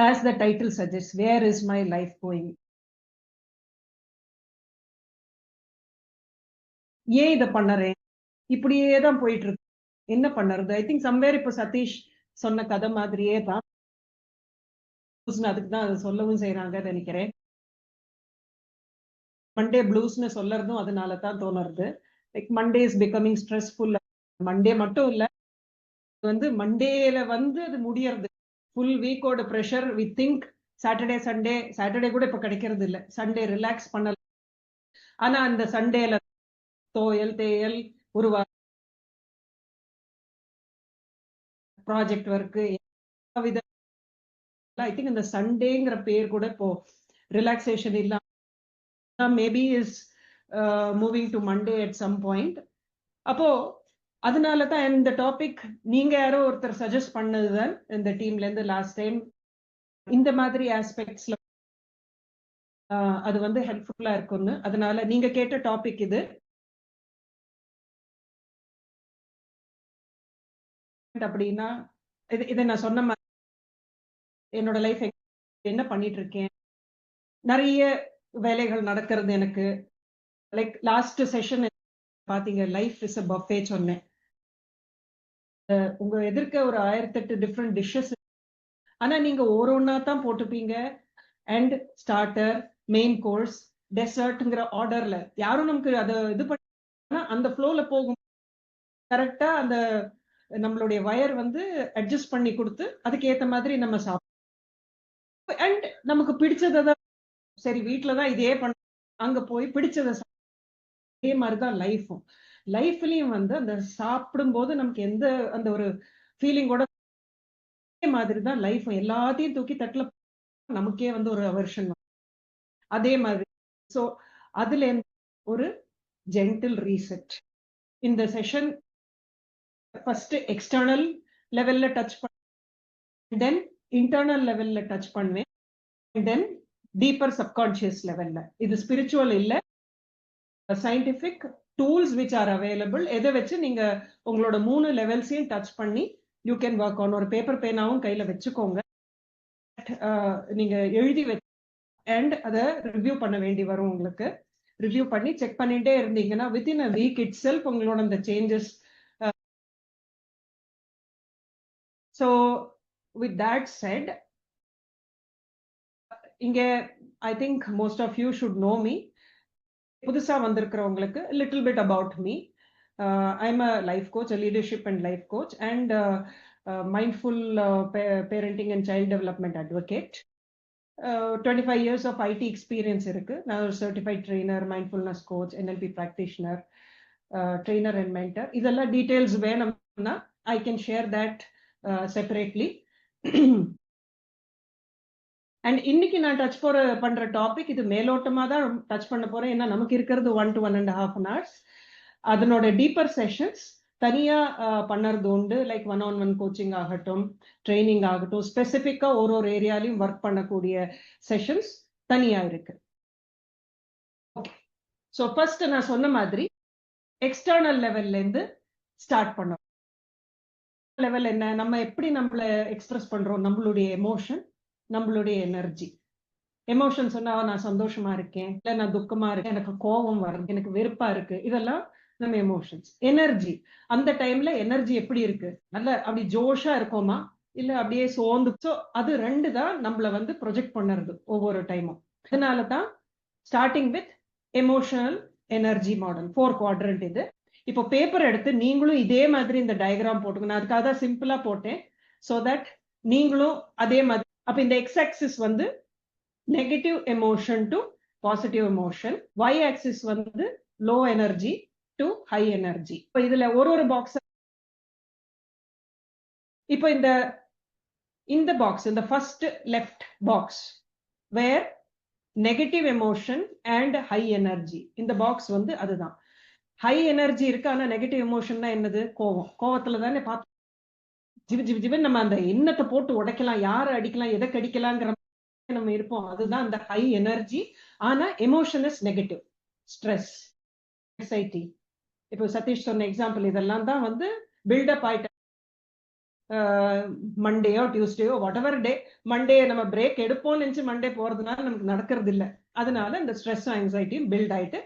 as the title suggests, where is my life going? ஏன் இதை பண்ணறேன், இப்படியே தான் போயிட்டு இருக்கு, என்ன பண்ணுறது? ஐ திங்க் சம்வேர் இப்போ சதீஷ் சொன்ன கதை மாதிரியே தான், அதுக்கு தான் அதை சொல்லவும் செய்யறாங்கன்னு நினைக்கிறேன். மண்டே ப்ளூஸ்னு சொல்லறதும் அதனால தான் தோணுறது. Like Monday is becoming stressful. Monday மட்டும் இல்ல, வந்து மண்டேல வந்து அது முடியறது. ஃபுல் வீக்கோட pressure. We think Saturday Sunday, Saturday கூட இப்ப கிடைக்கிறது இல்லை, சண்டே ரிலாக்ஸ் பண்ணல. ஆனா அந்த சண்டேல தோயல் தேயல் உருவா ப்ராஜெக்ட் ஒர்க்கு வித. ஐ திங்க் இந்த சண்டேங்கிற பேர் கூட இப்போ ரிலாக்ஸேஷன் இல்லாம maybe is moving to Monday at some point. அப்போ அதனால தான் இந்த டாபிக் நீங்க யாரோ ஒருத்தர் சஜஸ்ட் பண்ணதுதான் இந்த டீம்ல இருந்து லாஸ்ட் டைம். இந்த மாதிரி ஆஸ்பெக்ட்ஸ்ல அது வந்து ஹெல்ப்ஃபுல்லா இருக்கும்னு, அதனால நீங்க கேட்ட டாபிக் இது. அப்படின்னா இதை நான் சொன்ன மாதிரி என்னோட லைஃப் என்ன பண்ணிட்டு இருக்கேன், நிறைய வேலைகள் நடக்கிறது எனக்கு. லைக் லாஸ்ட் செஷன் பாத்தீங்க, லைஃப் இஸ் அ பஃபே சொன்னேன். உங்க எதிர்க்க ஒரு 1008 டிஃப்ரெண்ட் டிஷ்ஷஸ், ஆனா நீங்க ஒன்னா தான் போட்டுப்பீங்க. அண்ட் ஸ்டார்டர், மெயின் கோர்ஸ், டெசர்ட்ங்கிற ஆர்டர்ல. யாரும் நமக்கு அதை இது பண்ண அந்த ஃப்ளோல போகும். கரெக்டா அந்த நம்மளுடைய வயர் வந்து அட்ஜஸ்ட் பண்ணி கொடுத்து அதுக்கு ஏத்த மாதிரி நம்ம சாப்பிடுவோம். அண்ட் நமக்கு பிடிச்சதை தான், சரி வீட்டுலதான் இதே பண்ண, அங்க போய் பிடிச்சதை அதே மாதிரிதான் லைஃபும். லைஃப்லயும் வந்து அந்த சாப்பிடும் போது நமக்கு எந்த அந்த ஒரு ஃபீலிங்கோட மாதிரிதான் லைஃபும். எல்லாத்தையும் தூக்கி தட்டுல நமக்கே வந்து ஒரு அவர்ஷன் அதே மாதிரி. ஸோ அதுல ஒரு ஜென்டில் ரீசெட். இந்த செஷன் ஃபர்ஸ்ட் எக்ஸ்டர்னல் லெவல்ல டச் பண்ண, தென் இன்டர்னல் லெவல்ல டச் பண்ணுவேன், தென் டீப்பர் சப்கான்சியஸ் லெவல்ல. இது ஸ்பிரிச்சுவல் இல்ல, scientific tools which are available. எதை வச்சு நீங்க உங்களோட 3 லெவல்ஸையும் டச் பண்ணி யூ கேன் ஒர்க் ஆன். ஒரு பேப்பர் பேனாவும் கையில வச்சுக்கோங்க, நீங்க எழுதி வச்சு அண்ட் அதை ரிவ்யூ பண்ண வேண்டி வரும் உங்களுக்கு. ரிவ்யூ பண்ணி செக் பண்ணிட்டே இருந்தீங்கன்னா within a week itself உங்களோட அந்த changes. So with that said, இங்க I think most of you should know me. புதுசா வந்திருக்கிறவங்களுக்கு little bit about me. I'm a life coach, leadership and life coach, and mindful parenting and child development advocate. 25 years of IT experience இருக்கு. நான் ஒரு certified trainer, mindfulness coach, NLP practitioner, trainer and mentor. இதெல்லாம் details வேணும்னா I can share that separately. And இன்னைக்கு நான் touch பண்ற topic இது மேலோட்டமா தான் டச் பண்ண போறேன். ஏன்னா நமக்கு இருக்கிறது 1 to 1.5 hours. அதனோட டீப்பர் செஷன்ஸ் தனியா பண்ணறது உண்டு. லைக் 1-on-1 கோச்சிங் ஆகட்டும், ட்ரைனிங் ஆகட்டும், ஸ்பெசிபிக்கா ஒரு ஏரியாலையும் ஒர்க் பண்ணக்கூடிய செஷன்ஸ் தனியா இருக்கு. ஓகே, ஸோ ஃபர்ஸ்ட் நான் சொன்ன மாதிரி எக்ஸ்டர்னல் லெவல்ல இருந்து ஸ்டார்ட் பண்ணோம். லெவல் என்ன, நம்ம எப்படி நம்மள எக்ஸ்பிரஸ் பண்றோம், நம்மளுடைய எமோஷன், நம்மளுடைய எனர்ஜி. எமோஷன் சொன்னா நான் சந்தோஷமா இருக்கேன், இல்ல நான் துக்கமா இருக்கேன், எனக்கு கோபம் வருது, எனக்கு வெறுப்பா இருக்கு, இதெல்லாம் நம்ம எமோஷன்ஸ். எனர்ஜி, அந்த டைம்ல எனர்ஜி எப்படி இருக்கு, நல்ல அப்படி ஜோஷா இருக்கோமா, இல்ல அப்படியே சோர்ந்து. ஸோ அது 2 தான் நம்மள வந்து ப்ரொஜெக்ட் பண்ணுறது ஒவ்வொரு டைமும். அதனாலதான் starting with emotional energy model, 4 quadrant இது. இப்போ பேப்பர் எடுத்து நீங்களும் இதே மாதிரி இந்த டயக்ராம் போட்டுக்கணும். அதுக்காக தான் சிம்பிளா போட்டேன், சோ தட் நீங்களும் அதே மாதிரி. அப்ப இந்த எக்ஸ் ஆக்சிஸ் வந்து negative emotion to positive emotion, Y axis வந்து low energy to high energy. இப்போ இதுல ஒரு பாக்ஸ். இப்போ இந்த பாக்ஸ், இந்த first left box where negative emotion and high energy, இந்த பாக்ஸ் வந்து அதுதான். ஹை எனர்ஜி இருக்கு, ஆனா நெகட்டிவ் எமோஷன்னா என்னது, கோவம். கோவத்துல தானே பார்த்து ஜிவ் ஜிவ் ஜிவன் நம்ம அந்த எண்ணத்தை போட்டு உடைக்கலாம், யாரை அடிக்கலாம், எதை கடிக்கலாங்கிற நம்ம இருப்போம். அதுதான் அந்த ஹை எனர்ஜி. ஆனா emotion is negative. Stress, anxiety, இப்போ சதீஷ் சொன்ன எக்ஸாம்பிள், இதெல்லாம் தான் வந்து பில்டப் ஆயிட்ட மண்டேயோ டியூஸ்டேயோ whatever டே, மண்டே நம்ம பிரேக் எடுப்போம்னு நினைச்சு மண்டே போறதுனால நமக்கு நடக்கிறது இல்ல. அதனால இந்த ஸ்ட்ரெஸ் ஆங்ஸைட்டியும் பில்ட் ஆயிட்டு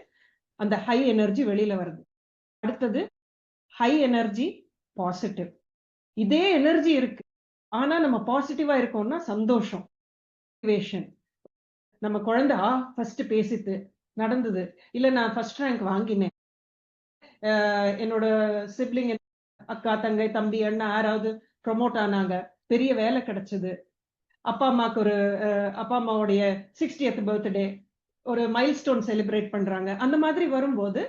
அந்த ஹை எனர்ஜி வெளியில வருது. அடுத்தது ஹை எனர்ஜி பாசிட்டிவ். இதே எனர்ஜி இருக்கு, ஆனா நம்ம பாசிட்டிவா இருக்கோம்னா சந்தோஷம், நம்ம குழந்தை ஃபர்ஸ்ட் பேசிட்டு நடந்தது, இல்ல நான் ஃபர்ஸ்ட் ரேங்க் வாங்கினேன், என்னோட சிப்ளிங் அக்கா தங்கை தம்பி அண்ணா யாராவது ப்ரொமோட் ஆனாங்க, பெரிய வேலை கிடைச்சது, அப்பா அம்மாவுக்கு ஒரு அப்பா அம்மாவுடைய 60th பர்த்டே, ஒரு மைல்ஸ்டோன் செலிப்ரேட் பண்றாங்க, அந்த மாதிரி வரும்போது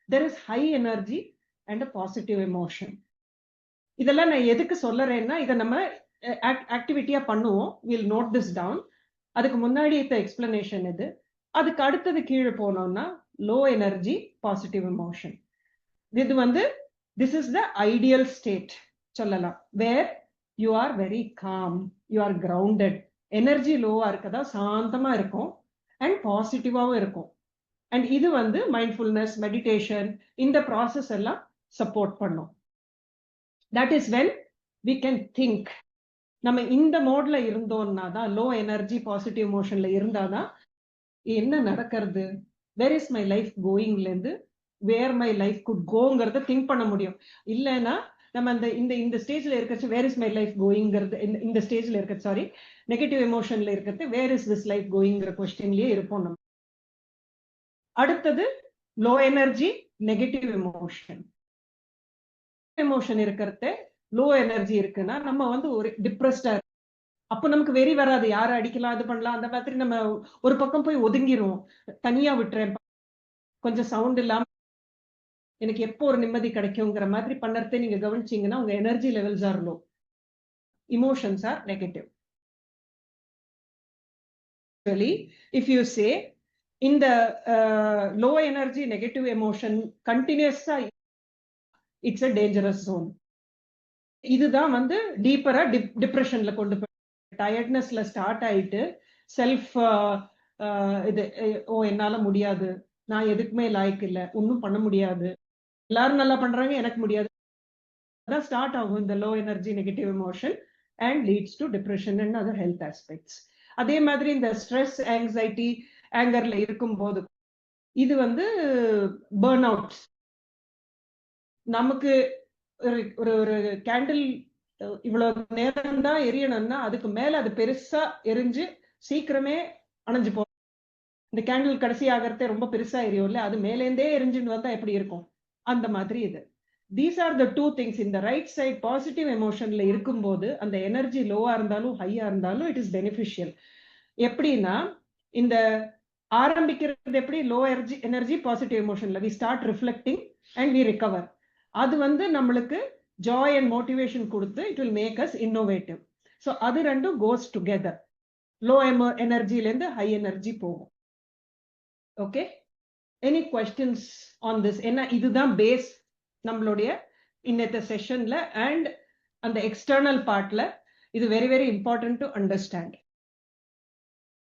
there is high energy and a positive emotion. இதெல்லாம் நான் எதுக்கு சொல்லறேன்னா, இதை நம்ம ஆக்டிவிட்டியா பண்ணுவோம். we'll note this down. அதுக்கு முன்னாடி இந்த எக்ஸ்பிளனேஷன் இது. அதுக்கு அடுத்தது கீழே போனோம்னா லோ எனர்ஜி பாசிட்டிவ் எமோஷன். இது வந்து this is the ideal state சொல்லலாம், where you are very calm, you are grounded, energy லோவா இருக்கதா சாந்தமா இருக்கும் அண்ட் பாசிட்டிவாவும் இருக்கும். அண்ட் இது வந்து மைண்ட்ஃபுல்னஸ், மெடிடேஷன், இந்த ப்ராசஸ் எல்லாம் சப்போர்ட் பண்ணும். That is when we can think. நம்ம இந்த மோட்ல இருந்தோம்னா தான், லோ எனர்ஜி பாசிட்டிவ் எமோஷன்ல இருந்தாதான் என்ன நடக்கிறது, வேர் இஸ் மை லைஃப் கோயிங்ல இருந்து வேர் மை லைஃப் குட் கோங்கிறத திங்க் பண்ண முடியும். இல்லைன்னா நம்ம அந்த இந்த ஸ்டேஜ்ல இருக்கிறது வேர் இஸ் மை லைஃப் கோயிங்கிறது, இந்த ஸ்டேஜ்ல இருக்கிறது, சாரி, நெகட்டிவ் எமோஷன்ல இருக்கிறது வேர் இஸ் திஸ் லைஃப் கோயிங்கிற கொஸ்டின்லயே இருப்போம் நம்ம. அடுத்தது low energy negative emotion. Emotion இருக்கிறது லோ எனர்ஜி இருக்குன்னா நம்ம வந்து ஒரு டிப்ரெஸ்டா, அப்ப நமக்கு வெறி வராது, யாரை அடிக்கலாம் அது பண்ணலாம் அந்த மாதிரி நம்ம ஒரு பக்கம் போய் ஒதுங்கிருவோம், தனியா விட்டுறேன், கொஞ்சம் சவுண்ட் இல்லாம எனக்கு எப்போ ஒரு நிம்மதி கிடைக்குங்கிற மாதிரி பண்ணறதை நீங்க கவனிச்சீங்கன்னா உங்க energy levels are low, emotions are negative. if you say in the low energy negative emotion continuously, it's a dangerous zone. இதுதான் வந்து டீப்பரா டிப்ரெஷன்ல கொண்டு போய் டயர்ட்னஸ்ல ஸ்டார்ட் ஆயிட்டு செல்ஃப் இது என்னால முடியாது, நான் எதுக்குமே லாய்க்கு இல்ல, ஒன்னும் பண்ண முடியாது, எல்லாரும் நல்லா பண்றாங்க எனக்கு முடியாது, அதான் ஸ்டார்ட் ஆகும் இந்த low energy negative emotion and leads to depression and other health aspects. அதே மாதிரி இந்த ஸ்ட்ரெஸ், ஆங்ஸைட்டி, ஆங்கர்ல இருக்கும் போது இது வந்து பர்ன் அவுட். நமக்கு ஒரு ஒரு கேண்டில் இவ்வளவு நேரம் தான் எரியணும்னா அதுக்கு மேல அது பெருசா எரிஞ்சு சீக்கிரமே அணைஞ்சு போகும். இந்த கேண்டில் கடைசி ஆகிறதே ரொம்ப பெருசா எரியும் இல்ல, அது மேலேந்தே எரிஞ்சுன்னு வந்தா எப்படி இருக்கும், அந்த மாதிரி இது. These are the two things. இந்த ரைட் சைட் பாசிட்டிவ் எமோஷன்ல இருக்கும்போது அந்த எனர்ஜி லோவா இருந்தாலும் ஹையா இருந்தாலும் இட் இஸ் பெனிஃபிஷியல். எப்படின்னா, இந்த ஆரம்பிக்கிறது எப்படி, லோ எனர்ஜி பாசிட்டிவ் எமோஷன்ல we start reflecting and we recover. அது வந்து நம்மளுக்கு ஜாய் அண்ட் மோட்டிவேஷன் கொடுத்து it will make us innovative. So அது ரெண்டும் கோஸ் டுகெதர். லோ எனர்ஜில இருந்து ஹை எனர்ஜி போகும். Okay, any questions on this? என்ன இதுதான் பேஸ் நம்மளுடைய இன்னத்த செஷன்ல. அண்ட் அந்த எக்ஸ்டர்னல் பார்ட்ல இது very very important to understand.